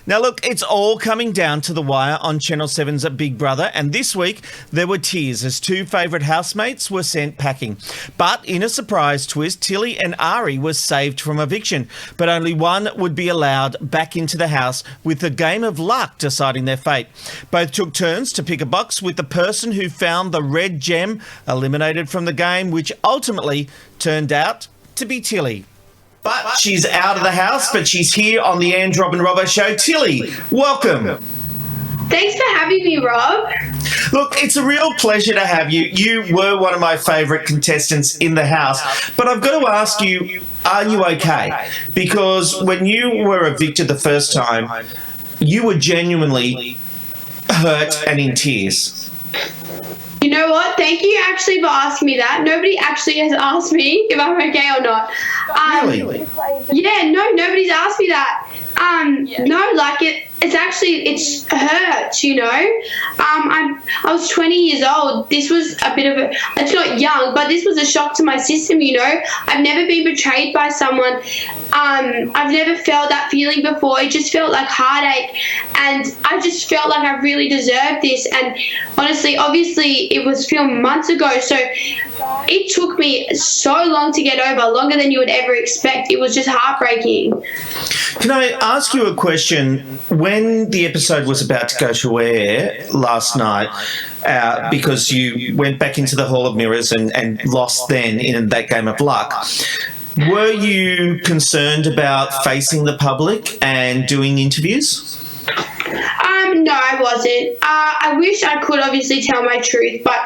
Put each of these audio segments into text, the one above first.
Now, look, it's all coming down to the wire on Channel 7's Big Brother, and this week there were tears as two favourite housemates were sent packing. But in a surprise twist, Tilly and Ari were saved from eviction, but only one would be allowed back into the house, with the game of luck deciding their fate. Both took turns to pick a box, with the person who found the red gem eliminated from the game, which ultimately turned out to be Tilly. But she's out of the house, but she's here on the Ange, Rob and Robbo show. Tilly, welcome. Thanks for having me, Rob. Look, it's a real pleasure to have you. You were one of my favourite contestants in the house. But I've got to ask you, are you okay? Because when you were evicted the first time, you were genuinely hurt and in tears. You know what? Thank you actually for asking me that. Nobody actually has asked me if I'm okay or not. Really? Yeah, no, nobody's asked me that. No, like it's hurt, you know. I was 20 years old. This was a bit of it's not young, but this was a shock to my system, you know. I've never been betrayed by someone. I've never felt that feeling before. It just felt like heartache, and I just felt like I really deserved this. And honestly, obviously, it was filmed months ago, so it took me so long to get over, longer than you would ever expect. It was just heartbreaking. Can I ask you a question? When the episode was about to go to air last night, because you went back into the Hall of Mirrors and lost then in that game of luck, were you concerned about facing the public and doing interviews? No, I wasn't. I wish I could obviously tell my truth, but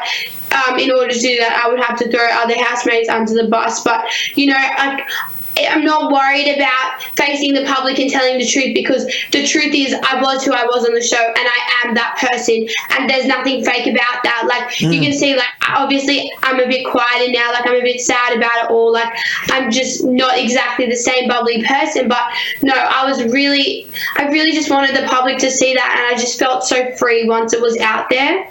in order to do that, I would have to throw other housemates under the bus. But, you know, I'm not worried about facing the public and telling the truth, because the truth is I was who I was on the show, and I am that person, and there's nothing fake about that. Like, you can see, like, obviously I'm a bit quieter now, like, I'm a bit sad about it all, like, I'm just not exactly the same bubbly person. But no, I really just wanted the public to see that, and I just felt so free once it was out there.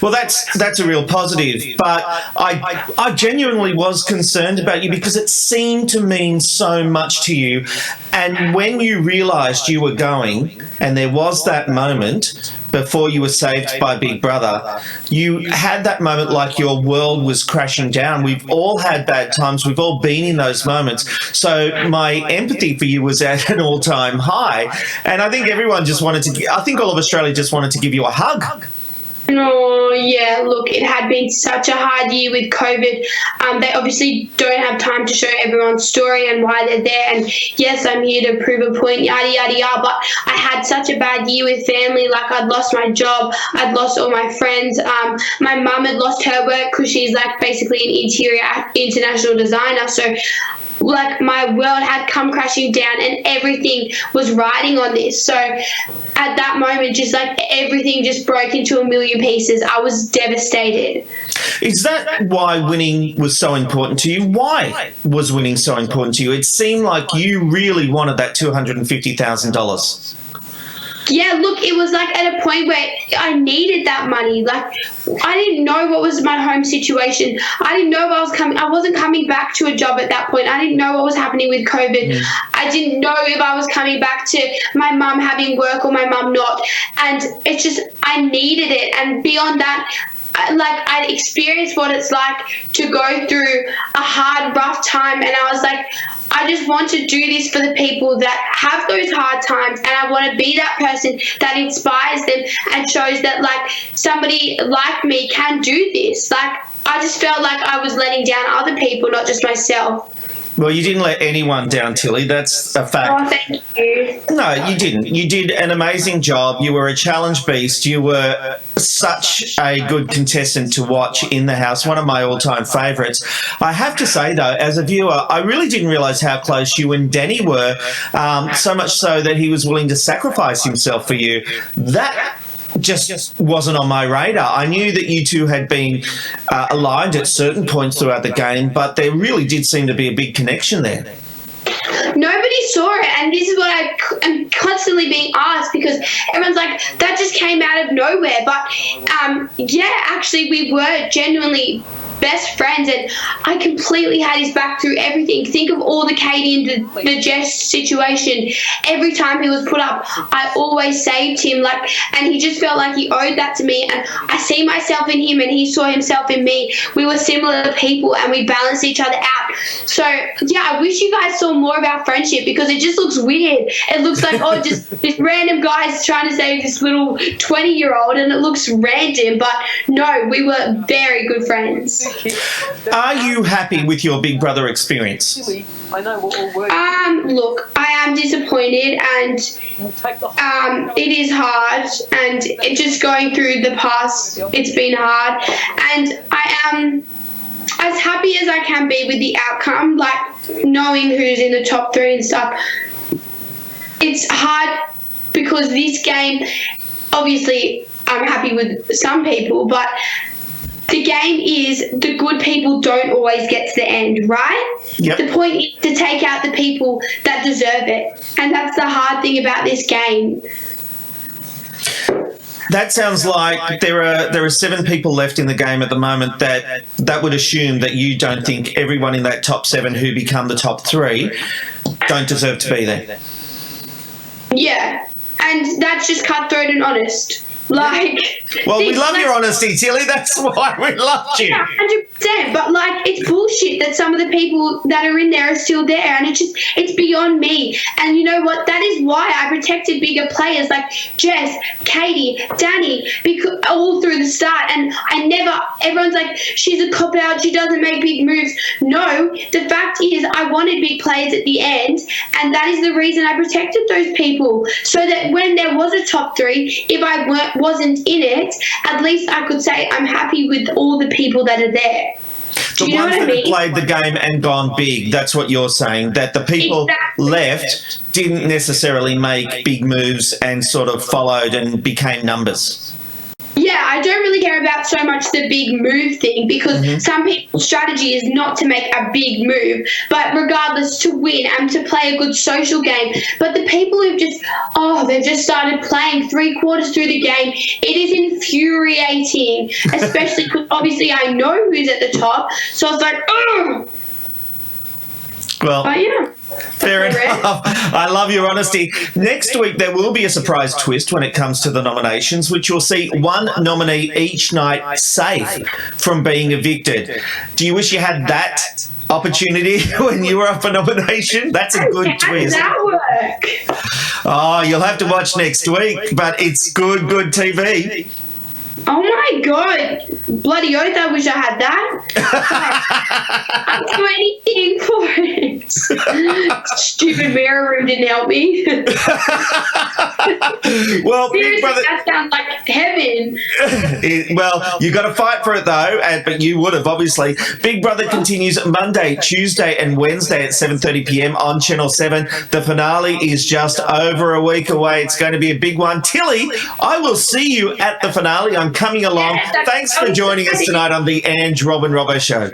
Well, that's a real positive, but I genuinely was concerned about you because it seemed to mean so much to you. And when you realised you were going, and there was that moment before you were saved by Big Brother, you had that moment like your world was crashing down. We've all had bad times. We've all been in those moments. So my empathy for you was at an all-time high. And I think everyone just wanted to, I think all of Australia just wanted to give you a hug. Oh, yeah, look, it had been such a hard year with COVID. They obviously don't have time to show everyone's story and why they're there. And yes, I'm here to prove a point, yada, yada, yada. But I had such a bad year with family. Like, I'd lost my job. I'd lost all my friends. My mum had lost her work because she's, like, basically an interior international designer. So, like, my world had come crashing down, and everything was riding on this. So at that moment, just like everything just broke into a million pieces. I was devastated. Is that why winning was so important to you? Why was winning so important to you? It seemed like you really wanted that $250,000. Yeah, look, it was like at a point where I needed that money. Like, I didn't know what was my home situation. I didn't know if I wasn't coming back to a job at that point. I didn't know what was happening with COVID. I didn't know if I was coming back to my mum having work or my mum not. And it's just, I needed it. And beyond that, I experienced what it's like to go through a hard, rough time, and I was like, I just want to do this for the people that have those hard times, and I want to be that person that inspires them and shows that, like, somebody like me can do this. Like, I just felt like I was letting down other people, not just myself. Well, you didn't let anyone down, Tilly. That's a fact. Oh, thank you. No, you didn't. You did an amazing job. You were a challenge beast. You were such a good contestant to watch in the house, one of my all-time favourites. I have to say, though, as a viewer, I really didn't realise how close you and Danny were, so much so that he was willing to sacrifice himself for you. That just wasn't on my radar. I knew that you two had been aligned at certain points throughout the game, but there really did seem to be a big connection there. Nobody saw it, and this is what I am constantly being asked, because everyone's like, that just came out of nowhere. But yeah, actually, we were genuinely best friends, and I completely had his back through everything. Think of all the Katie and the Jess situation. Every time he was put up, I always saved him, and he just felt like he owed that to me, and I see myself in him and he saw himself in me. We were similar people and we balanced each other out. So yeah, I wish you guys saw more of our friendship, because it just looks weird. It looks like, oh, just this random guy's trying to save this little 20-year-old, and it looks random, but no, we were very good friends. Are you happy with your Big Brother experience? Look, I am disappointed, and it is hard, and just going through the past, it's been hard, and I am as happy as I can be with the outcome, knowing who's in the top 3 and stuff. It's hard because this game, obviously, I'm happy with some people, but the game is the good people don't always get to the end, right? Yep. The point is to take out the people that deserve it. And that's the hard thing about this game. That sounds like there are 7 people left in the game at the moment that would assume that you don't think everyone in that top 7 who become the top 3 don't deserve to be there. Yeah. And that's just cutthroat and honest. Well, we love your honesty, Tilly. That's why we loved you. 100%. But it's bullshit that some of the people that are in there are still there, and it's beyond me. And you know what? That is why I protected bigger players like Jess, Katie, Danny, because all through the start. And everyone's like, she's a cop out. She doesn't make big moves. No, the fact is, I wanted big players at the end, and that is the reason I protected those people, so that when there was a top 3, if I wasn't in it, at least I could say I'm happy with all the people that are there. Do you know what I mean? The ones that have played the game and gone big, that's what you're saying, that the people left didn't necessarily make big moves and sort of followed and became numbers. Yeah, I don't really care about so much the big move thing, because some people's strategy is not to make a big move, but regardless to win and to play a good social game. But the people who've they've just started playing 3/4 through the game, it is infuriating, especially because obviously I know who's at the top, so it's like, oh. Well, but yeah. Fair enough. I love your honesty. Next week, there will be a surprise twist when it comes to the nominations, which will see one nominee each night safe from being evicted. Do you wish you had that opportunity when you were up for nomination? That's a good twist. How does that work? Oh, you'll have to watch next week, but it's good TV. Oh my God. Bloody oath, I wish I had that. I'd do anything for it. Stupid mirror room didn't help me. Well, seriously, Big Brother, that sounds like heaven. well, you got to fight for it though, but you would have obviously. Big Brother continues Monday, Tuesday, and Wednesday at 7:30 p.m. on Channel 7. The finale is just over a week away. It's going to be a big one. Tilly, I will see you at the finale. I'm coming along. Yeah, Thanks for joining us tonight on the Ange, Rob and Robbo Show.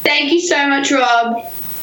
Thank you so much, Rob.